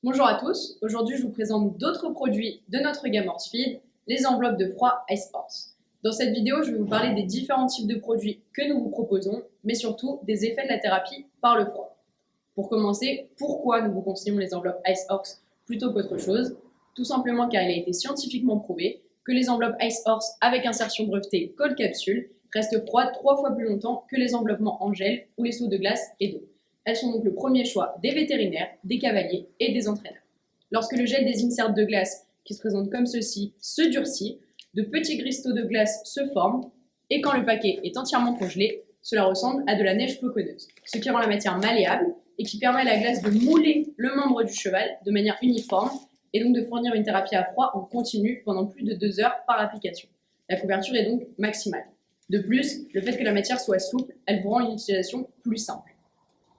Bonjour à tous, aujourd'hui je vous présente d'autres produits de notre gamme Horsefeed, les enveloppes de froid Ice Horse. Dans cette vidéo, je vais vous parler des différents types de produits que nous vous proposons, mais surtout des effets de la thérapie par le froid. Pour commencer, pourquoi nous vous conseillons les enveloppes Ice Horse plutôt qu'autre chose? Tout simplement car il a été scientifiquement prouvé que les enveloppes Ice Horse avec insertion brevetée colle capsule restent froides 3 fois plus longtemps que les enveloppements en gel ou les seaux de glace et d'eau. Elles sont donc le premier choix des vétérinaires, des cavaliers et des entraîneurs. Lorsque le gel des inserts de glace, qui se présente comme ceci, se durcit, de petits cristaux de glace se forment, et quand le paquet est entièrement congelé, cela ressemble à de la neige floconneuse, ce qui rend la matière malléable et qui permet à la glace de mouler le membre du cheval de manière uniforme et donc de fournir une thérapie à froid en continu pendant plus de 2 heures par application. La couverture est donc maximale. De plus, le fait que la matière soit souple, elle vous rend une utilisation plus simple.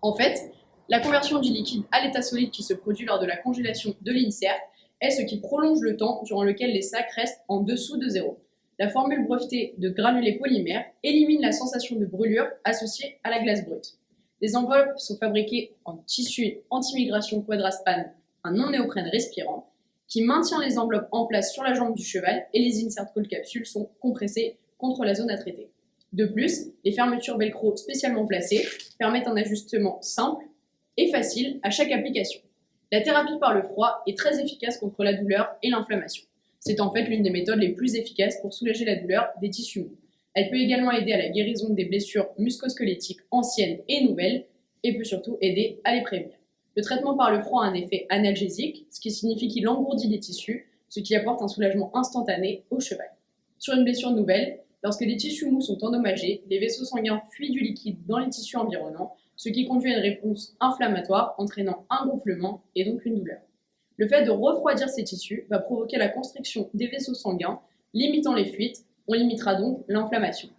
En fait, la conversion du liquide à l'état solide qui se produit lors de la congélation de l'insert est ce qui prolonge le temps durant lequel les sacs restent en dessous de zéro. La formule brevetée de granulés polymères élimine la sensation de brûlure associée à la glace brute. Les enveloppes sont fabriquées en tissu anti-migration Quadraspan, un non-néoprène respirant, qui maintient les enveloppes en place sur la jambe du cheval et les insert cold capsules sont compressés contre la zone à traiter. De plus, les fermetures velcro spécialement placées permettent un ajustement simple et facile à chaque application. La thérapie par le froid est très efficace contre la douleur et l'inflammation. C'est en fait l'une des méthodes les plus efficaces pour soulager la douleur des tissus mous. Elle peut également aider à la guérison des blessures musculosquelettiques anciennes et nouvelles et peut surtout aider à les prévenir. Le traitement par le froid a un effet analgésique, ce qui signifie qu'il engourdit les tissus, ce qui apporte un soulagement instantané au cheval. Sur une blessure nouvelle, lorsque les tissus mous sont endommagés, les vaisseaux sanguins fuient du liquide dans les tissus environnants, ce qui conduit à une réponse inflammatoire entraînant un gonflement et donc une douleur. Le fait de refroidir ces tissus va provoquer la constriction des vaisseaux sanguins, limitant les fuites, on limitera donc l'inflammation.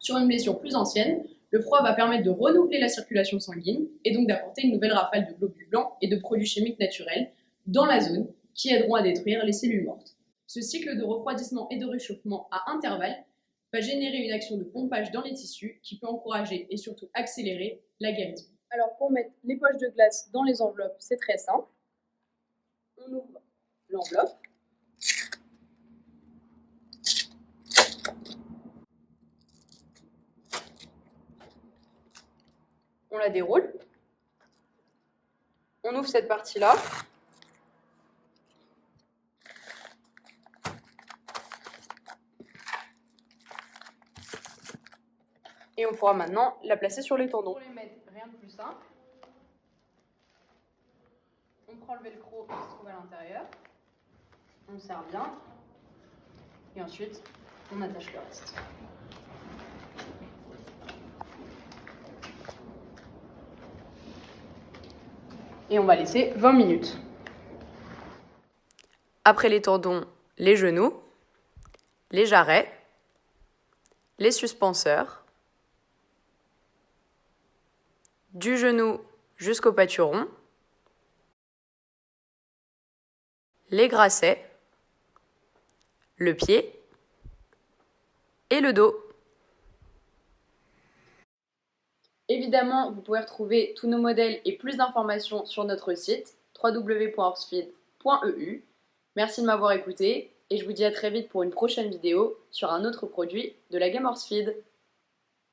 Sur une blessure plus ancienne, le froid va permettre de renouveler la circulation sanguine et donc d'apporter une nouvelle rafale de globules blancs et de produits chimiques naturels dans la zone qui aideront à détruire les cellules mortes. Ce cycle de refroidissement et de réchauffement à intervalles va générer une action de pompage dans les tissus qui peut encourager et surtout accélérer la guérison. Alors pour mettre les poches de glace dans les enveloppes, c'est très simple. On ouvre l'enveloppe. On la déroule. On ouvre cette partie-là. Et on pourra maintenant la placer sur les tendons. Pour les mettre, rien de plus simple. On prend le velcro qui se trouve à l'intérieur. On serre bien. Et ensuite, on attache le reste. Et on va laisser 20 minutes. Après les tendons, les genoux, les jarrets, les suspenseurs, du genou jusqu'au pâturon, les grasset, le pied et le dos. Évidemment, vous pouvez retrouver tous nos modèles et plus d'informations sur notre site www.horsefeed.eu. Merci de m'avoir écouté et je vous dis à très vite pour une prochaine vidéo sur un autre produit de la gamme Horsefeed.